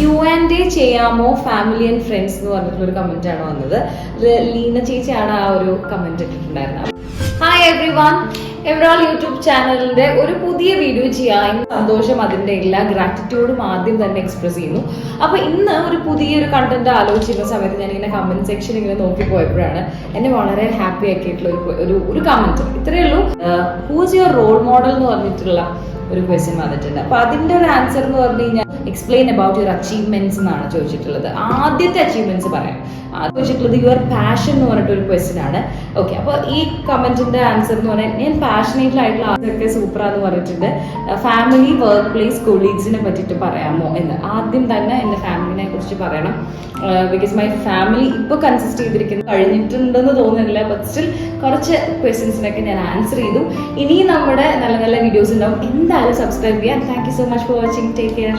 Q&A ചെയ്യാമോ family and friends എന്ന് പറഞ്ഞിട്ടുള്ളൊരു കമന്റ് ആണ് വന്നത്. ലീന ചേച്ചിയാണ് ആ ഒരു കമന്റ് ഇട്ടിട്ടുണ്ടായിരുന്നത്. ഹായ് എവ്രിവൺ, എവറോൾ യൂട്യൂബ് ചാനലിന്റെ ഒരു പുതിയ വീഡിയോ ചെയ്യാൻ സന്തോഷം, അതിന്റെ എല്ലാ ഗ്രാറ്റിറ്റ്യൂഡും ആദ്യം തന്നെ എക്സ്പ്രസ് ചെയ്യുന്നു. അപ്പൊ ഇന്ന് ഒരു പുതിയൊരു കണ്ടന്റ് ആലോചിച്ചിരുന്ന സമയത്ത് ഞാൻ ഇങ്ങനെ കമന്റ് സെക്ഷൻ ഇങ്ങനെ നോക്കിപ്പോയപ്പോഴാണ് എന്നെ വളരെ ഹാപ്പി ആക്കിയിട്ടുള്ള ഒരു കമന്റ്. ഇത്രയേ ഉള്ളൂ, ഹൂസ് യുവർ റോൾ മോഡൽ എന്ന് പറഞ്ഞിട്ടുള്ള ഒരു ക്വസ്റ്റ്യൻ വന്നിട്ടുണ്ട്. അപ്പൊ അതിന്റെ ഒരു ആൻസർ എന്ന് പറഞ്ഞു കഴിഞ്ഞാൽ എക്സ്പ്ലെയിൻ അബൌട്ട് യുവർ അച്ചീവ്മെന്റ്സ് എന്നാണ് ചോദിച്ചിട്ടുള്ളത്. ആദ്യത്തെ അച്ചീവ്മെന്റ്സ് പറയാം. ചോദിച്ചിട്ടുള്ളത് യുവർ പാഷൻ എന്ന് പറഞ്ഞിട്ടൊരു ക്വസ്റ്റ്യൻ ആണ്. ഓക്കെ, അപ്പോൾ ഈ കമന്റിന്റെ ആൻസർ എന്ന് പറഞ്ഞാൽ ഞാൻ പാഷനേറ്റ് ആയിട്ടുള്ള ആദ്യമൊക്കെ സൂപ്പറാന്ന് പറഞ്ഞിട്ടുണ്ട്. ഫാമിലി, വർക്ക് പ്ലേസ്, കൊളീഗ്സിനെ പറ്റിയിട്ട് പറയാമോ എന്ന്. ആദ്യം തന്നെ എൻ്റെ ഫാമിലിനെ കുറിച്ച് പറയണം. ബിക്കോസ് മൈ ഫാമിലി ഇപ്പോൾ കൺസിസ്റ്റ് ചെയ്തിരിക്കുന്നത് കഴിഞ്ഞിട്ടുണ്ടെന്ന് തോന്നുന്നില്ല. ബട്ട് സ്റ്റിൽ കുറച്ച് ക്വസ്റ്റ്യൻസിനൊക്കെ ഞാൻ ആൻസർ ചെയ്തു. ഇനിയും നമ്മുടെ നല്ല നല്ല വീഡിയോസ് ഉണ്ടാവും. എന്തായാലും സബ്സ്ക്രൈബ് ചെയ്യാം. Thank you so much for watching. Take care.